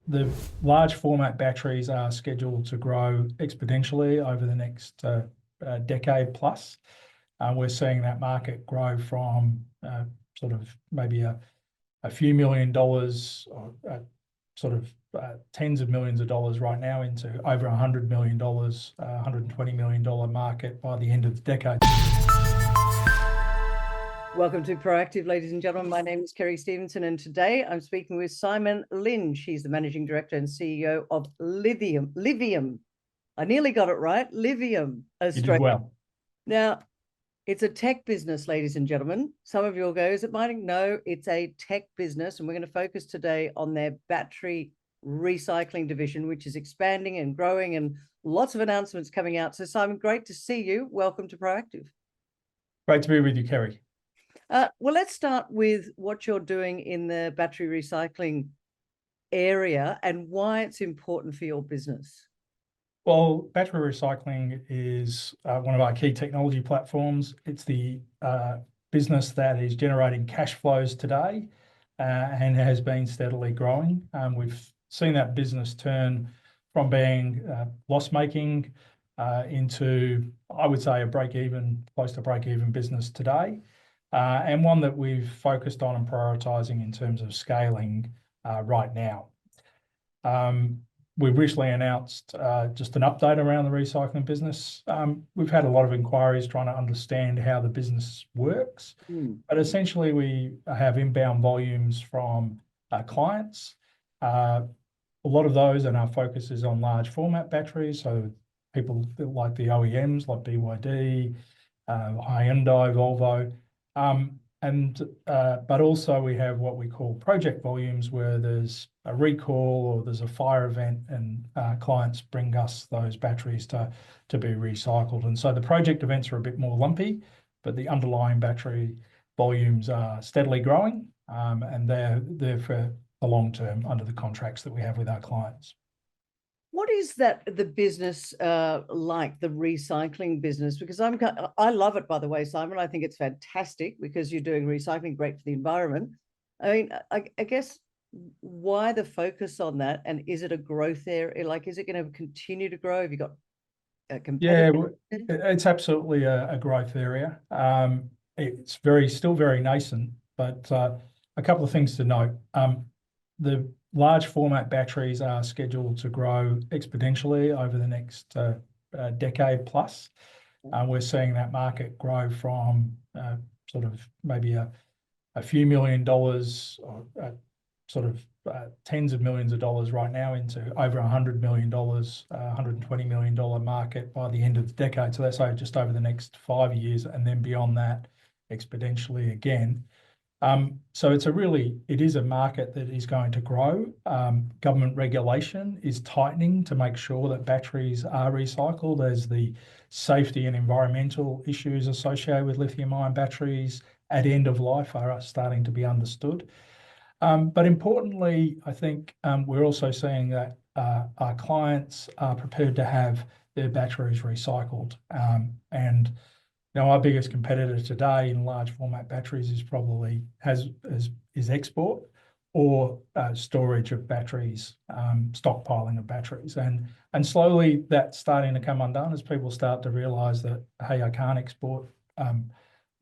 The large format batteries are scheduled to grow exponentially over the next decade plus. We're seeing that market grow from sort of maybe a few $1,000,000 or tens of millions of dollars right now into over $100 million, $120 million market by the end of the decade. Welcome to Proactive, ladies and gentlemen. My name is Kerry Stevenson, and today I'm speaking with Simon Linge. He's the Managing Director and CEO of Livium. I nearly got it right. Livium Australia. You did well. Now, it's a tech business, ladies and gentlemen. Some of you will go, is it mining? No, it's a tech business, and we're going to focus today on their battery recycling division, which is expanding and growing, and lots of announcements coming out. So, Simon, great to see you. Welcome to Proactive. Great to be with you, Kerry. Well, let's start with what you're doing in the battery recycling area and why it's important for your business. Well, battery recycling is one of our key technology platforms. It's the business that is generating cash flows today and has been steadily growing. We've seen that business turn from being loss-making into, I would say, close to break-even business today. And one that we've focused on and prioritising in terms of scaling right now. We've recently announced just an update around the recycling business. We've had a lot of inquiries trying to understand how the business works. But essentially, we have inbound volumes from our clients. A lot of those, and our focus is on large format batteries. So people like the OEMs, like BYD, Hyundai, Volvo. But also we have what we call project volumes, where there's a recall or there's a fire event, and clients bring us those batteries to be recycled. And so the project events are a bit more lumpy, but the underlying battery volumes are steadily growing, and they're for the long term under the contracts that we have with our clients. What is the business like, the recycling business? Because I love it, by the way, Simon. I think it's fantastic because you're doing recycling, great for the environment. I mean, I guess, why the focus on that? And is it a growth area? Like, is it going to continue to grow? Have you got a competitor? Yeah, it's absolutely a growth area. It's still very nascent, but a couple of things to note. The large format batteries are scheduled to grow exponentially over the next decade plus. We're seeing that market grow from sort of maybe a few $1,000,000 or tens of millions of dollars right now into over $100 million, $120 million market by the end of the decade. So that's just over the next 5 years, and then beyond that, exponentially again. So it is a market that is going to grow. Government regulation is tightening to make sure that batteries are recycled, as the safety and environmental issues associated with lithium-ion batteries at end of life are starting to be understood. But importantly, I think we're also seeing that our clients are prepared to have their batteries recycled. And now, our biggest competitor today in large format batteries is export or storage of batteries, stockpiling of batteries, and slowly that's starting to come undone as people start to realise that, hey, I can't export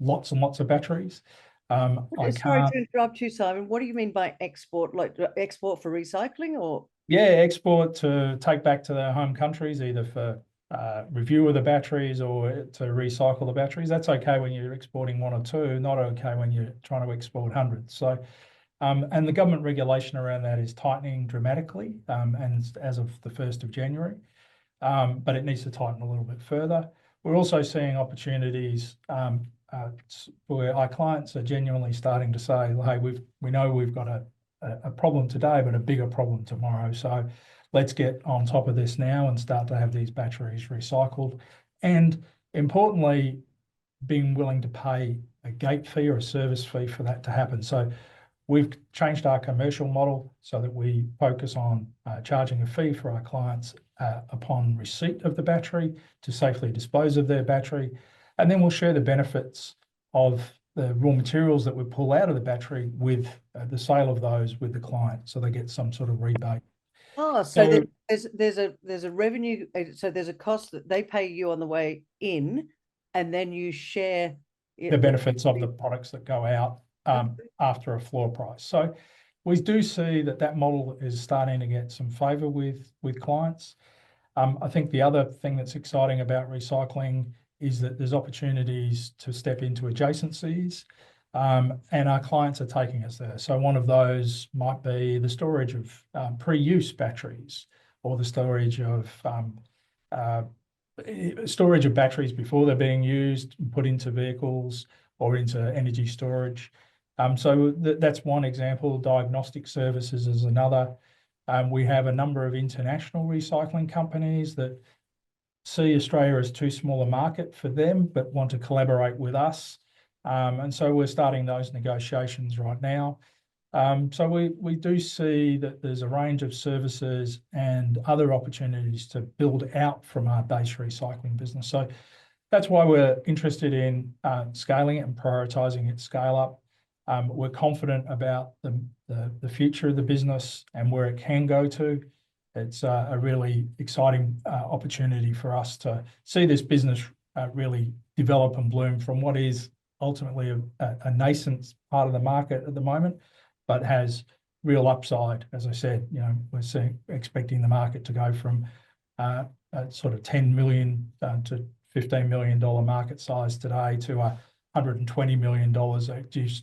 lots and lots of batteries. Sorry to interrupt you, Simon. What do you mean by export? Like export for recycling, or? Yeah, export to take back to their home countries, either for review of the batteries or to recycle the batteries. That's okay when you're exporting one or two, not okay when you're trying to export hundreds. So, and the government regulation around that is tightening dramatically, and as of the 1st of January, but it needs to tighten a little bit further. We're also seeing opportunities where our clients are genuinely starting to say, hey, we know we've got a problem today, but a bigger problem tomorrow. So let's get on top of this now and start to have these batteries recycled. And importantly, being willing to pay a gate fee or a service fee for that to happen. So we've changed our commercial model so that we focus on charging a fee for our clients upon receipt of the battery to safely dispose of their battery. And then we'll share the benefits of the raw materials that we pull out of the battery with the sale of those with the client. So they get some sort of rebate Oh, so So there's a revenue, so there's a cost that they pay you on the way in, and then you share the benefits of the products that go out after a floor price. So we do see that model is starting to get some favor with clients. I think the other thing that's exciting about recycling is that there's opportunities to step into adjacencies, and our clients are taking us there. So one of those might be the storage of pre-use batteries, or the storage of batteries before they're being used and put into vehicles or into energy storage. So that's one example. Diagnostic services is another. We have a number of international recycling companies that see Australia as too small a market for them, but want to collaborate with us. And so we're starting those negotiations right now. So we do see that there's a range of services and other opportunities to build out from our base recycling business. So that's why we're interested in scaling it and prioritising its scale up. We're confident about the future of the business and where it can go to. It's a really exciting opportunity for us to see this business really develop and bloom from what is ultimately a nascent part of the market at the moment, but has real upside. As I said, we're expecting the market to go from a sort of $10 million to $15 million market size today to $120 million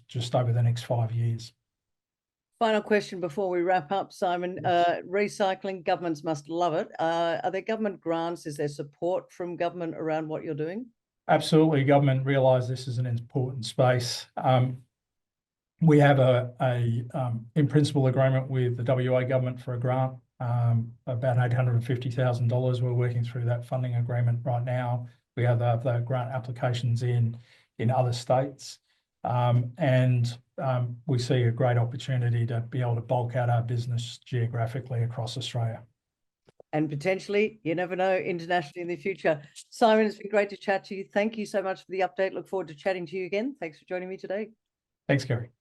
just over the next 5 years. Final question before we wrap up, Simon. Recycling, governments must love it. Are there government grants? Is there support from government around what you're doing? Absolutely. Government realise this is an important space. We have a in principle agreement with the WA government for a grant, about $850,000. We're working through that funding agreement right now. We have the grant applications in other states, and we see a great opportunity to be able to bulk out our business geographically across Australia. And potentially, you never know, internationally in the future. Simon, it's been great to chat to you. Thank you so much for the update. Look forward to chatting to you again. Thanks for joining me today. Thanks, Kerry.